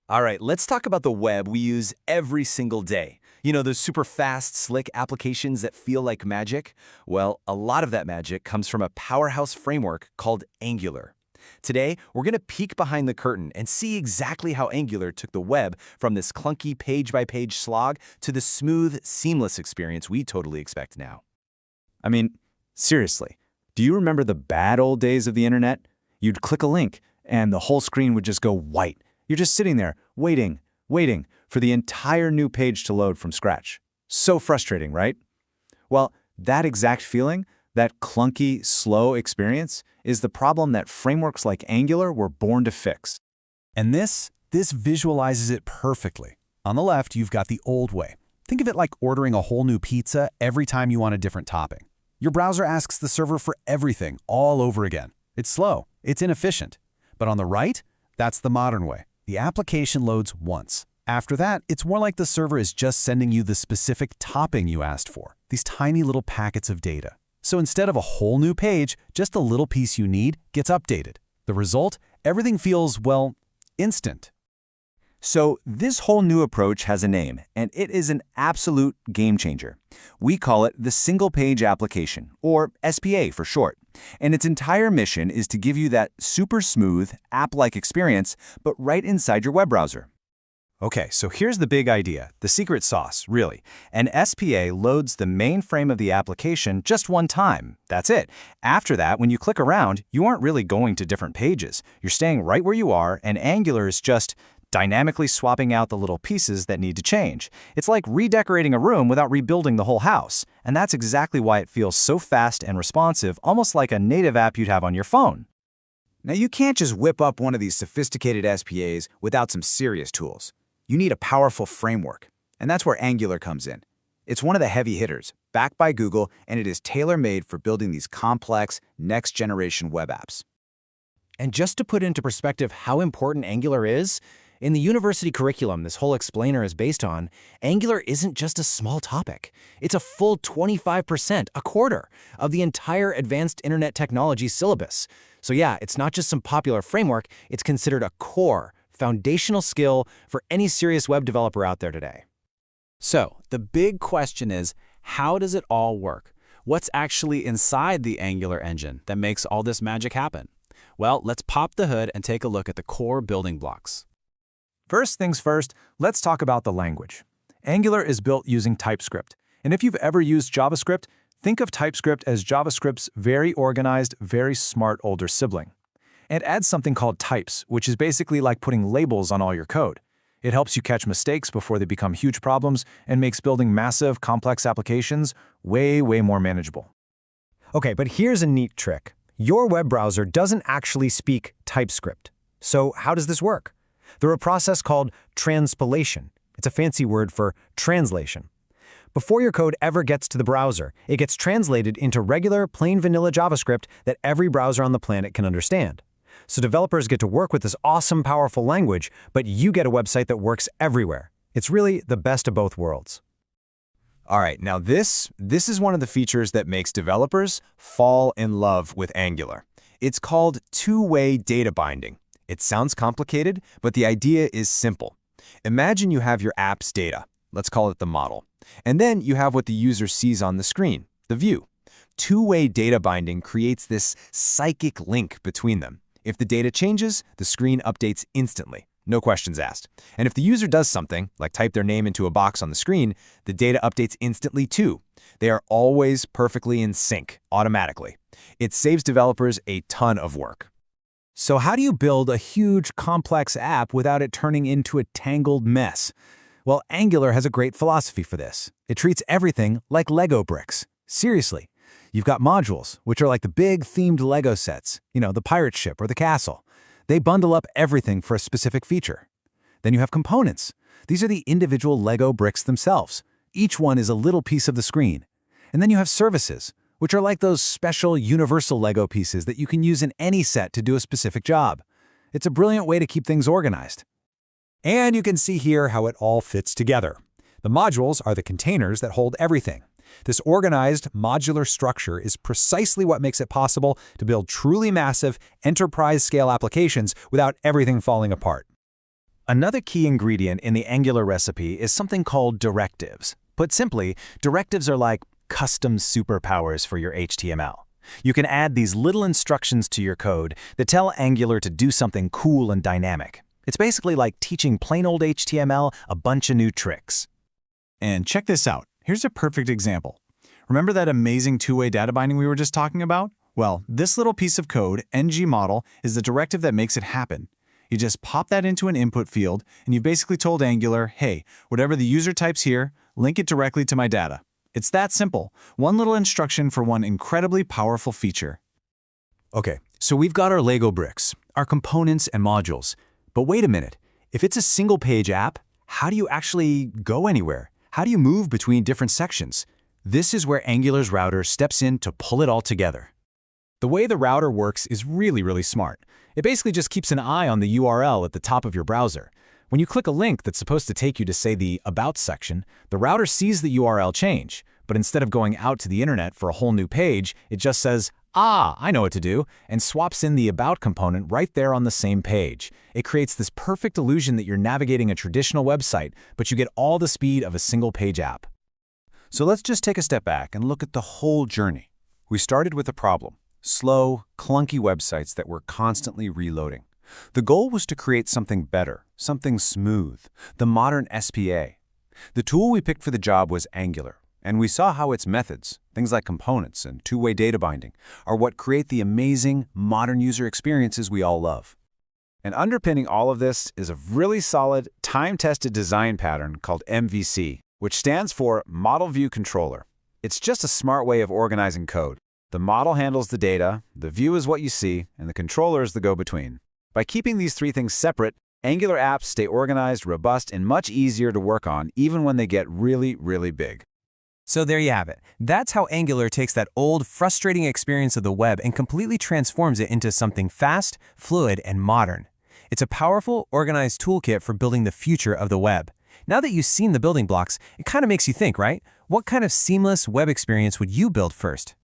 All right, let's talk about the web we use every single day. You know, those super fast, slick applications that feel like magic? Well, a lot of that magic comes from a powerhouse framework called Angular. Today, we're going to peek behind the curtain and see exactly how Angular took the web from this clunky page-by-page slog to the smooth, seamless experience we totally expect now. I mean, seriously, do you remember the bad old days of the internet? You'd click a link, and the whole screen would just go white. You're just sitting there, waiting for the entire new page to load from scratch. So frustrating, right? Well, that exact feeling, that clunky, slow experience, is the problem that frameworks like Angular were born to fix. And this visualizes it perfectly. On the left, you've got the old way. Think of it like ordering a whole new pizza every time you want a different topping. Your browser asks the server for everything all over again. It's slow, it's inefficient. But on the right, that's the modern way. The application loads once. After that, it's more like the server is just sending you the specific topping you asked for, these tiny little packets of data. So instead of a whole new page, just a little piece you need gets updated. The result? Everything feels, well, instant. So this whole new approach has a name, and it is an absolute game changer. We call it the single-page application, or SPA for short. And its entire mission is to give you that super smooth, app-like experience, but right inside your web browser. Okay, so here's the big idea, the secret sauce, really. An SPA loads the main frame of the application just one time. That's it. After that, when you click around, you aren't really going to different pages. You're staying right where you are, and Angular is just dynamically swapping out the little pieces that need to change. It's like redecorating a room without rebuilding the whole house. And that's exactly why it feels so fast and responsive, almost like a native app you'd have on your phone. Now, you can't just whip up one of these sophisticated SPAs without some serious tools. You need a powerful framework, and that's where Angular comes in. It's one of the heavy hitters, backed by Google, and it is tailor-made for building these complex, next-generation web apps. And just to put into perspective how important Angular is, in the university curriculum this whole explainer is based on, Angular isn't just a small topic. It's a full 25%, a quarter, of the entire advanced internet technology syllabus. So yeah, it's not just some popular framework, it's considered a core, foundational skill for any serious web developer out there today. So, the big question is, how does it all work? What's actually inside the Angular engine that makes all this magic happen? Well, let's pop the hood and take a look at the core building blocks. First things first, let's talk about the language. Angular is built using TypeScript. And if you've ever used JavaScript, think of TypeScript as JavaScript's very organized, very smart older sibling. It adds something called types, which is basically like putting labels on all your code. It helps you catch mistakes before they become huge problems and makes building massive, complex applications way more manageable. Okay, but here's a neat trick. Your web browser doesn't actually speak TypeScript. So how does this work? Through a process called transpilation. It's a fancy word for translation. Before your code ever gets to the browser, it gets translated into regular, plain vanilla JavaScript that every browser on the planet can understand. So developers get to work with this awesome, powerful language, but you get a website that works everywhere. It's really the best of both worlds. All right, now this is one of the features that makes developers fall in love with Angular. It's called two-way data binding. It sounds complicated, but the idea is simple. Imagine you have your app's data. Let's call it the model. And then you have what the user sees on the screen, the view. Two-way data binding creates this psychic link between them. If the data changes, the screen updates instantly, no questions asked. And if the user does something, like type their name into a box on the screen, the data updates instantly too. They are always perfectly in sync, automatically. It saves developers a ton of work. So how do you build a huge, complex app without it turning into a tangled mess? Well, Angular has a great philosophy for this. It treats everything like Lego bricks. Seriously. You've got modules, which are like the big themed Lego sets, the pirate ship or the castle. They bundle up everything for a specific feature. Then you have components. These are the individual Lego bricks themselves. Each one is a little piece of the screen. And then you have services, which are like those special universal Lego pieces that you can use in any set to do a specific job. It's a brilliant way to keep things organized. And you can see here how it all fits together. The modules are the containers that hold everything. This organized, modular structure is precisely what makes it possible to build truly massive, enterprise-scale applications without everything falling apart. Another key ingredient in the Angular recipe is something called directives. Put simply, directives are like custom superpowers for your HTML. You can add these little instructions to your code that tell Angular to do something cool and dynamic. It's basically like teaching plain old HTML a bunch of new tricks. And check this out. Here's a perfect example. Remember that amazing two-way data binding we were just talking about? Well, this little piece of code, ngModel, is the directive that makes it happen. You just pop that into an input field, and you've basically told Angular, hey, whatever the user types here, link it directly to my data. It's that simple. One little instruction for one incredibly powerful feature. Okay, so we've got our Lego bricks, our components and modules. But wait a minute, if it's a single-page app, how do you actually go anywhere? How do you move between different sections? This is where Angular's router steps in to pull it all together. The way the router works is really smart. It basically just keeps an eye on the URL at the top of your browser. When you click a link that's supposed to take you to, say, the About section, the router sees the URL change, but instead of going out to the internet for a whole new page, it just says, "Ah, I know what to do," and swaps in the About component right there on the same page. It creates this perfect illusion that you're navigating a traditional website, but you get all the speed of a single-page app. So let's just take a step back and look at the whole journey. We started with a problem: slow, clunky websites that were constantly reloading. The goal was to create something better, something smooth, the modern SPA. The tool we picked for the job was Angular, and we saw how its methods, things like components and two-way data binding, are what create the amazing, modern user experiences we all love. And underpinning all of this is a really solid, time-tested design pattern called MVC, which stands for Model View Controller. It's just a smart way of organizing code. The model handles the data, the view is what you see, and the controller is the go-between. By keeping these three things separate, Angular apps stay organized, robust, and much easier to work on, even when they get really big. So there you have it. That's how Angular takes that old, frustrating experience of the web and completely transforms it into something fast, fluid, and modern. It's a powerful, organized toolkit for building the future of the web. Now that you've seen the building blocks, it kind of makes you think, right? What kind of seamless web experience would you build first?